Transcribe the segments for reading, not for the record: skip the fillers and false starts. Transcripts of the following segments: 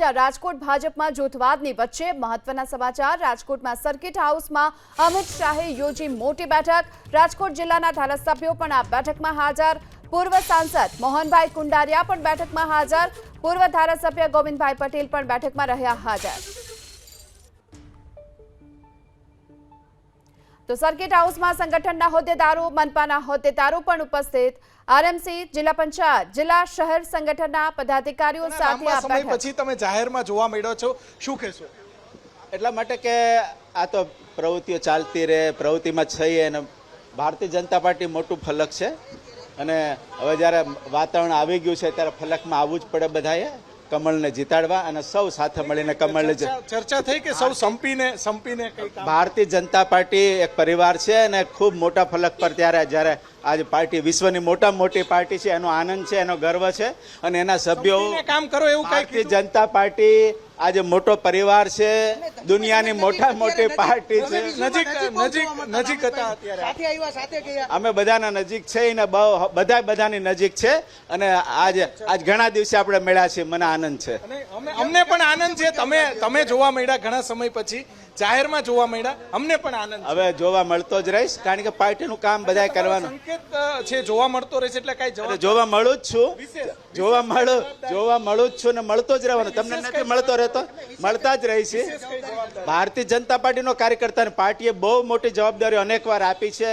જ્યાં રાજકોટ ભાજપમાં જૂથવાદની વચ્ચે મહત્વના સમાચાર। રાજકોટમાં સર્કિટ હાઉસમાં અમિત શાહે યોજી મોટી બેઠક। રાજકોટ જિલ્લાના ધારાસભ્યો પણ આ બેઠકમાં હાજર। પૂર્વ સાંસદ મોહનભાઈ કુંડારિયા પણ બેઠકમાં હાજર। પૂર્વ ધારાસભ્ય ગોવિંદભાઈ પટેલ પણ બેઠકમાં રહ્યા હાજર। तो सर्किट हाउस में संगठन होद्देदारों मनपा होद्देदारों पण उपस्थित। आरएमसी जिला पंचायत जिला शहर संगठन पदाधिकारीओ साथे आ समय पछी तमे जाहेरमां जोवा मळ्यो छो, शुं कहेशो? એટલા માટે કે આ તો પ્રવૃત્તિઓ ચાલતી રહે, પ્રવૃત્તિમાં છઈએ અને ભારતીય જનતા પાર્ટી મોટું ફલક છે અને હવે જ્યારે વાતાવરણ આવી ગયું છે ત્યારે ફલકમાં આવવું જ પડે બધાએ કમળને જીતાડવા અને સૌ સાથે મળીને કમળને ચર્ચા થઈ કે સૌ સંપીને ભારતીય જનતા પાર્ટી એક પરિવાર છે અને ખૂબ મોટા ફલક પર ત્યારે જ્યારે આજે પાર્ટી વિશ્વની મોટામાં મોટી પાર્ટી છે એનો આનંદ છે, એનો ગર્વ છે અને એના સભ્યો કામ કરો એવું ભારતીય જનતા પાર્ટી આજે મોટો પરિવાર છે, દુનિયાની મોટા મોટી પાર્ટી છે, નજીક હતા અત્યારે અમે બધાના નજીક છે ને બધાની નજીક છે અને આજ ઘણા દિવસે આપણે મળ્યા છીએ, મને આનંદ છે। અમને પણ આનંદ છે, તમે જોવા મળ્યા ઘણા સમય પછી જાહેરમાં જોવા મળ્યા, અમને પણ આનંદ। હવે જોવા મળતો જ રહીશ કારણ કે પાર્ટીનું કામ બધાએ કરવાનું સંકેત છે, જોવા મળતો રહેશે એટલે કઈ જોવા મળું જ છું, જોવા મળું જ છું ને મળતો જ રહેવાનું। તમને નથી મળતો રહેતો, મળતા જ રહી છે। ભારતીય જનતા પાર્ટીનો કાર્યકર્તાને પાર્ટીએ બહુ મોટી જવાબદારી અનેકવાર આપી છે,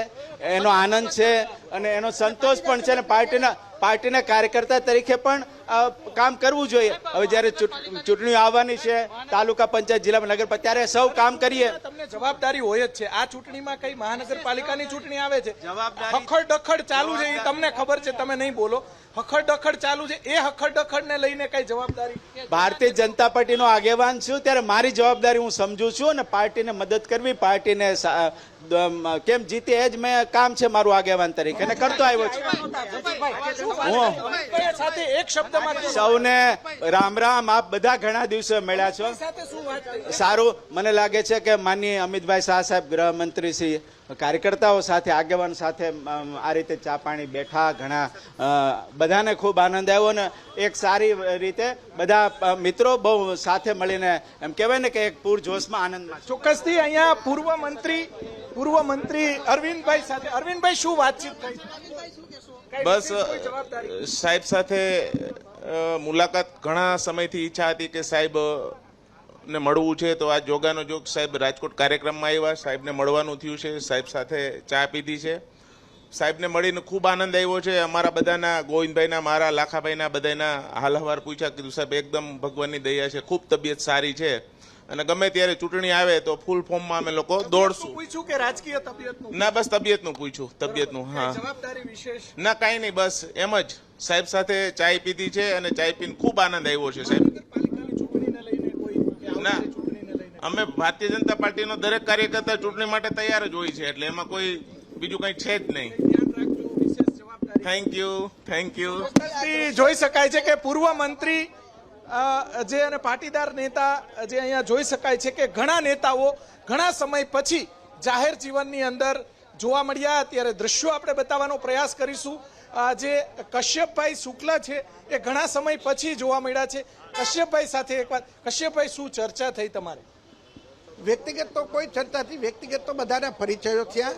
એનો આનંદ છે અને એનો સંતોષ પણ છે અને પાર્ટીના કાર્યકર્તા તરીકે પણ કામ કરવું જોઈએ। હવે જ્યારે ચૂંટણીઓ આવવાની છે, તાલુકા પંચાયત જિલ્લા નગરપાલિકા, ત્યારે સૌ કામ કરીએ। તમને જવાબદારી હોય જ છે। આ ચૂંટણીમાં કઈ મહાનગરપાલિકાની ચૂંટણી આવે છે, હખડ ડખડ ચાલુ છે, એ તમને ખબર છે, તમે નહીં બોલો, હખડ ડખડ ચાલુ છે, એ હખડ ડખડ ને લઈને કઈ જવાબદારી? ભારતીય જનતા પાર્ટીનો આગેવાન છું ત્યારે મારી જવાબદારી હું સમજુ છું અને પાર્ટીને મદદ કરવી, પાર્ટીને કેમ જીતે એ જ મેં કામ છે મારું આગેવાન તરીકે અને કરતો આવ્યો છું। સૌને રામ રામ। આપ બધા ઘણા દિવસે મળ્યા છો, સારું। મને લાગે છે કે માનનીય અમિતભાઈ શાહ સાહેબ ગૃહમંત્રી શ્રી કાર્યકર્તાઓ સાથે આગેવાન સાથે આ રીતે ચા પાણી બેઠા, ઘણા બધાને ખૂબ આનંદ આવ્યો ને એક સારી રીતે બધા મિત્રો બહુ સાથે મળીને એમ કહેવાય ને કે એક પૂરજોશમાં આનંદમાં। ચોક્કસથી અહીંયા પૂર્વ મંત્રી અરવિંદભાઈ સાથે, અરવિંદભાઈ શું વાતચીત થઈ? બસ સાહેબ સાથે મુલાકાત ઘણા સમયથી ઈચ્છા હતી કે સાહેબ ને મળવું છે, તો આ જોગાનો જોગ સાહેબ રાજકોટ કાર્યક્રમમાં આવ્યા, સાહેબને મળવાનું થયું છે, સાહેબ સાથે ચા પીધી છે, સાહેબને મળીને ખૂબ આનંદ આવ્યો છે। અમારા બધાના ગોવિંદભાઈના, મારા લાખાભાઈના બધાના હાલહવાર પૂછ્યા, કીધું સાહેબ એકદમ ભગવાનની દયા છે, ખૂબ તબિયત સારી છે અને ગમે ત્યારે ચૂંટણી આવે તો ફૂલ ફોર્મમાં અમે લોકો દોડશું। પૂછ્યું કે રાજકીય તબિયતનું? ના, બસ તબિયતનું પૂછ્યું, તબિયતનું। હા, જવાબદારી વિશેષ ના કાંઈ નહીં, બસ એમ જ સાહેબ સાથે ચાય પીધી છે અને ચાય પીને ખૂબ આનંદ આવ્યો છે સાહેબ। ના, અમે ભારતીય જનતા પાર્ટીનો દરેક કાર્યકર્તા ચૂંટણી માટે તૈયાર જ હોય છે, એટલે એમાં કોઈ બીજું કઈ છે જ નહીં। Thank you. જોઈ શકાય છે કે પૂર્વ મંત્રી જે અને પાટીદાર નેતા જે અહીંયા જોઈ શકાય છે કે ઘણા નેતાઓ ઘણા સમય પછી જાહેર જીવનની અંદર જોવા મળ્યા। ત્યારે દ્રશ્યો આપણે બતાવવાનો પ્રયાસ કરીશું। જે કશ્યપભાઈ શુક્લા છે એ ઘણા સમય પછી જોવા મળ્યા છે। કશ્યપભાઈ સાથે એક વાત, કશ્યપભાઈ શું ચર્ચા થઈ તમારે? વ્યક્તિગત તો કોઈ ચર્ચા થઈ, વ્યક્તિગત તો બધાના પરિચયો થયા।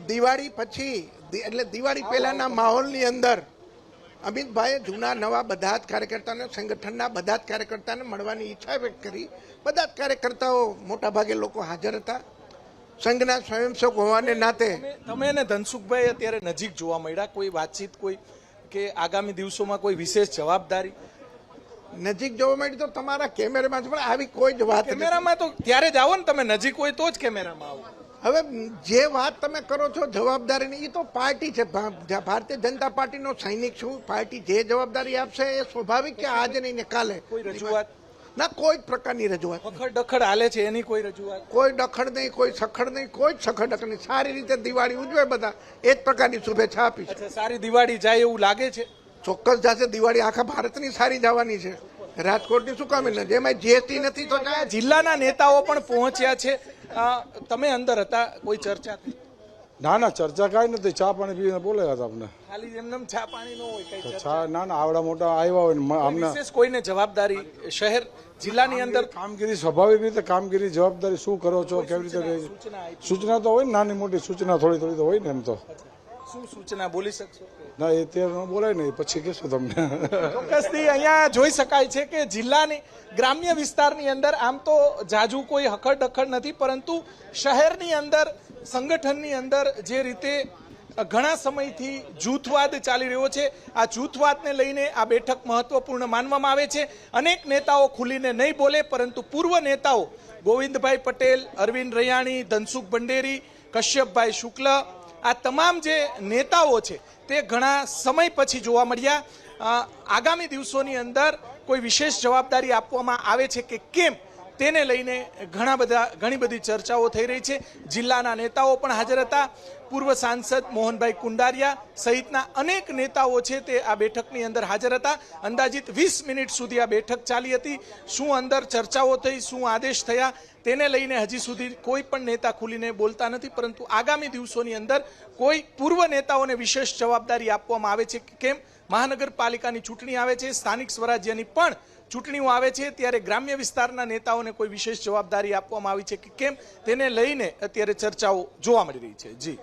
દિવાળી પછી એટલે દિવાળી પહેલાના માહોલની અંદર અમિતભાઈએ જૂના નવા બધા જ કાર્યકર્તાને, સંગઠનના બધા જ કાર્યકર્તાને મળવાની ઈચ્છા વ્યક્ત કરી। બધા જ કાર્યકર્તાઓ મોટાભાગે લોકો હાજર હતા, સંઘના સ્વયંસેવક હોવાને નાતે। તમે ને ધનસુખભાઈ અત્યારે નજીક જોવા મળ્યા, કોઈ વાતચીત, કોઈ કે આગામી દિવસોમાં કોઈ વિશેષ જવાબદારી? નજીક જોવા મળી તો તમારા કેમેરામાં પણ આવી કોઈ જ વાત? કેમેરામાં તો ત્યારે જ આવો ને, તમે નજીક હોય તો જ કેમેરામાં આવો। હવે જે વાત તમે કરો છો જવાબદારીની, એ તો પાર્ટી છે, ભારતીય જનતા પાર્ટીનો સૈનિક છું। પાર્ટી જે જવાબદારી આપશે એ સ્વાભાવિક કે આજે નહીં ને કાલે। કોઈ રજૂઆત? ના, કોઈ પ્રકારની રજૂઆત। હખડ ડખડ હાલે છે, એની કોઈ રજૂઆત? કોઈ ડખડ નહીં, કોઈ સખડ નહીં, કોઈ સખડ નહીં। સારી રીતે દિવાળી ઉજવે બધા, એ જ પ્રકારની શુભેચ્છા આપી છે। સારી દિવાળી જાય એવું લાગે છે? ચોક્કસ જશે દિવાળી, આખા ભારતની સારી જવાની છે, રાજકોટની શું કામ નથી? જેમાં જીએસટી નથી તો જિલ્લાના નેતાઓ પણ પહોંચ્યા છે, તમે અંદર હતા, કોઈ ચર્ચા થઈ? ના ના ચર્ચા કાંઈ નથી, ચા પાણી પીને બોલાવ્યા હતા અમને. ખાલી એમને ચા પાણી ન હોય કઈ ચર્ચા? ચા ના ના આવડા મોટા આવ્યા હોય ને અમને વિશેષ કોઈને જવાબદારી શહેર જિલ્લાની અંદર કામગીરી સ્વાભાવિક રીતે કામગીરી જવાબદારી શું કરો છો કેવી રીતે રહી સૂચના તો હોય ને, નાની મોટી સૂચના થોડી થોડી તો હોય ને. એમ તો શું સૂચના બોલી શકશો? ના એ ત્યારે બોલાય ને પછી કહેશું તમને. ચોક્કસથી અહીંયા જોઈ શકાય છે કે જિલ્લાની ગ્રામ્ય વિસ્તારની અંદર આમ તો જાજુ કોઈ હખડ નથી, પરંતુ શહેરની અંદર સંગઠનની અંદર જે રીતે ઘણા સમયથી જૂથવાદ ચાલી રહ્યો છે, આ જૂથવાદને લઈને આ બેઠક મહત્વપૂર્ણ માનવામાં આવે છે. અનેક નેતાઓ ખુલીને નહીં બોલે, પરંતુ પૂર્વ નેતાઓ ગોવિંદભાઈ પટેલ, અરવિંદ રૈયાણી, ધનસુખ ભંડેરી, કશ્યપભાઈ શુક્લ, આ તમામ જે નેતાઓ છે તે ઘણા સમય પછી જોવા મળ્યા. આગામી દિવસોની અંદર કોઈ વિશેષ જવાબદારી આપવામાં આવે છે કે કેમ તેને લઈને ઘણી બધી ચર્ચાઓ થઈ રહી છે. જિલ્લાના નેતાઓ પણ હાજર હતા. પૂર્વ સાંસદ મોહનભાઈ કુંડારિયા સહિતના અનેક નેતાઓ છે તે આ બેઠકની અંદર હાજર હતા. અંદાજિત 20 મિનિટ સુધી આ બેઠક ચાલી હતી. શું અંદર ચર્ચાઓ થઈ, શું આદેશ થયા તેને લઈને હજી સુધી કોઈ પણ નેતા ખુલીને બોલતા નથી, પરંતુ આગામી દિવસોની અંદર કોઈ પૂર્વ નેતાઓને વિશેષ જવાબદારી આપવામાં આવે છે કે કેમ. મહાનગરપાલિકાની ચૂંટણી આવે છે, સ્થાનિક સ્વરાજ્યની પણ ચૂંટણીઓ આવે છે, ત્યારે ગ્રામ્ય વિસ્તારના નેતાઓને કોઈ વિશેષ જવાબદારી આપવામાં આવી છે કે કેમ તેને લઈને અત્યારે ચર્ચાઓ જોવા મળી રહી છે. જી.